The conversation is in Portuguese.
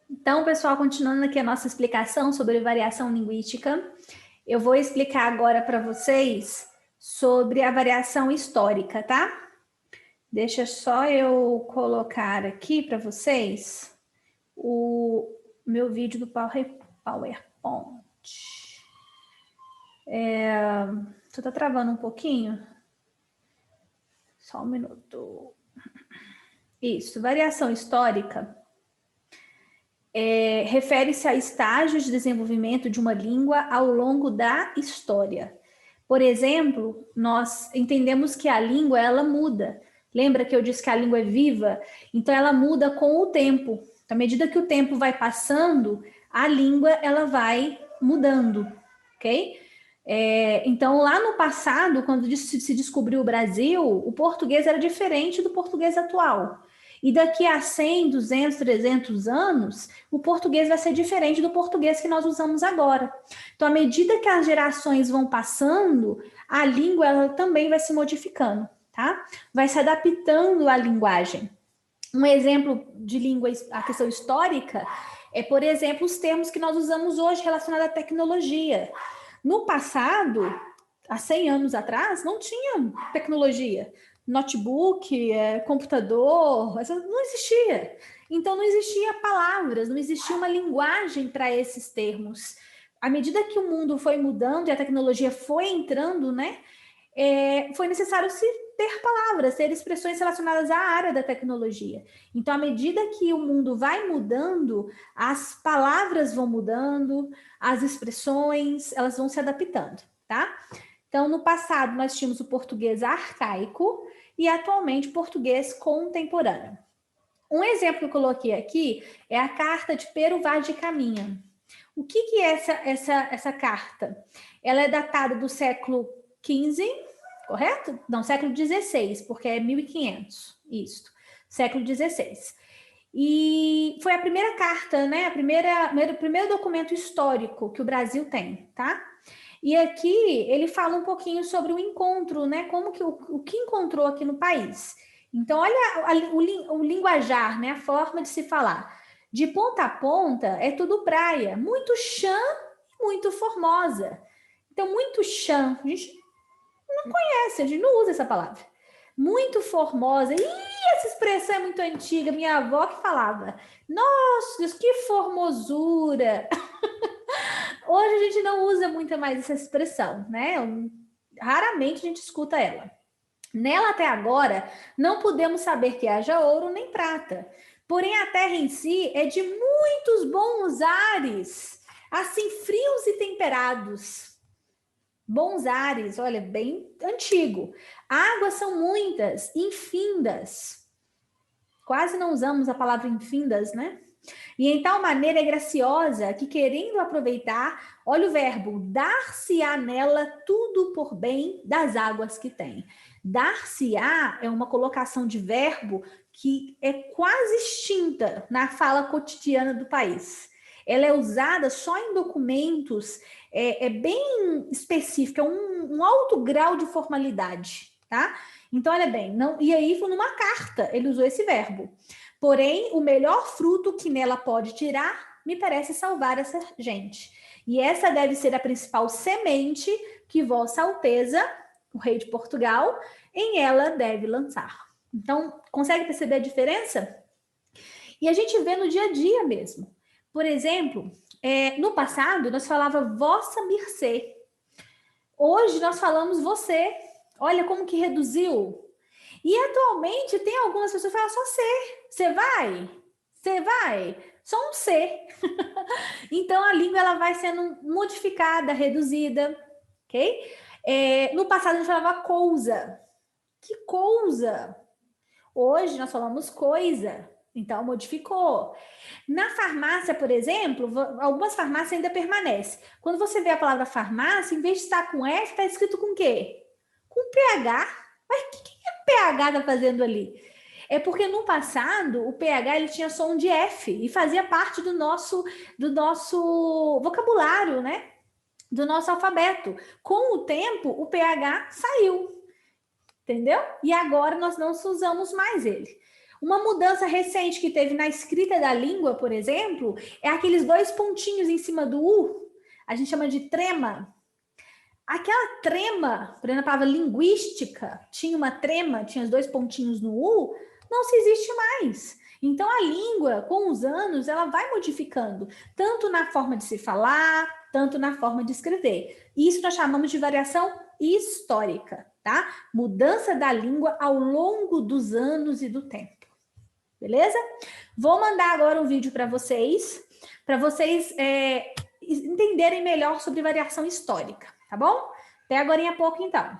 Então, pessoal, continuando aqui a nossa explicação sobre variação linguística, eu vou explicar agora para vocês sobre a variação histórica, tá? Deixa só eu colocar aqui para vocês o meu vídeo do PowerPoint. Só tá travando um pouquinho? Só um minuto. Isso, variação histórica refere-se a estágios de desenvolvimento de uma língua ao longo da história. Por exemplo, nós entendemos que a língua ela muda. Lembra que eu disse que a língua é viva? Então ela muda com o tempo. Então, à medida que o tempo vai passando, a língua ela vai mudando, ok? Então, lá no passado, quando se descobriu o Brasil, o português era diferente do português atual. E daqui a 100, 200, 300 anos, o português vai ser diferente do português que nós usamos agora. Então, à medida que as gerações vão passando, a língua ela também vai se modificando, tá? Vai se adaptando à linguagem. Um exemplo de língua, a questão histórica, é, por exemplo, os termos que nós usamos hoje relacionados à tecnologia. No passado, há 100 anos atrás, não tinha tecnologia. Notebook, computador, não existia. Então, não existia palavras, não existia uma linguagem para esses termos. À medida que o mundo foi mudando e a tecnologia foi entrando, né, foi necessário se ter palavras, ter expressões relacionadas à área da tecnologia. Então, à medida que o mundo vai mudando, as palavras vão mudando, as expressões, elas vão se adaptando, tá? Então, no passado, nós tínhamos o português arcaico e atualmente o português contemporâneo. Um exemplo que eu coloquei aqui é a carta de Pero Vaz de Caminha. O que é essa carta? Ela é datada do século XV, correto? Não, século XVI, porque é 1500, isso, século XVI. E foi a primeira carta, né? O primeiro documento histórico que o Brasil tem, tá? E aqui ele fala um pouquinho sobre o encontro, né? Como que o que encontrou aqui no país. Então, olha o linguajar, né? A forma de se falar. De ponta a ponta é tudo praia, muito chã e muito formosa. Então, muito chã, a gente não conhece, a gente não usa essa palavra. Muito formosa. Ih, essa expressão é muito antiga, minha avó que falava. Nossa, Deus, que formosura! Hoje a gente não usa muito mais essa expressão, né? Raramente a gente escuta ela. Nela até agora, não podemos saber que haja ouro nem prata. Porém, a terra em si é de muitos bons ares, assim, frios e temperados. Bons ares, olha, bem antigo. Águas são muitas, infindas. Quase não usamos a palavra infindas, né? E em tal maneira é graciosa que, querendo aproveitar, olha o verbo, dar-se-á nela tudo por bem das águas que tem. Dar-se-á é uma colocação de verbo que é quase extinta na fala cotidiana do país. Ela é usada só em documentos, é bem específica, um alto grau de formalidade, tá? Então, olha bem, não, e aí foi numa carta, ele usou esse verbo. Porém, o melhor fruto que nela pode tirar, me parece salvar essa gente. E essa deve ser a principal semente que Vossa Alteza, o rei de Portugal, em ela deve lançar. Então, consegue perceber a diferença? E a gente vê no dia a dia mesmo. Por exemplo, no passado, nós falava Vossa Mercê. Hoje, nós falamos você. Olha como que reduziu. E atualmente tem algumas pessoas que falam só ser. Você vai? Você vai? Só um ser. Então a língua ela vai sendo modificada, reduzida, ok? No passado a gente falava coisa. Que coisa? Hoje nós falamos coisa. Então modificou. Na farmácia, por exemplo, algumas farmácias ainda permanecem. Quando você vê a palavra farmácia, em vez de estar com F, está escrito com quê? Com PH. Mas o que o PH está fazendo ali? É porque no passado o PH ele tinha som de F e fazia parte do nosso vocabulário, né? Do nosso alfabeto. Com o tempo, o PH saiu, entendeu? E agora nós não usamos mais ele. Uma mudança recente que teve na escrita da língua, por exemplo, é aqueles 2 pontinhos em cima do U. A gente chama de trema. Aquela trema, por exemplo, a palavra linguística, tinha uma trema, tinha os 2 pontinhos no U, não se existe mais. Então, a língua, com os anos, ela vai modificando, tanto na forma de se falar, tanto na forma de escrever. Isso nós chamamos de variação histórica, tá? Mudança da língua ao longo dos anos e do tempo. Beleza? Vou mandar agora um vídeo para vocês entenderem melhor sobre variação histórica, tá bom? Até agora em pouco, então.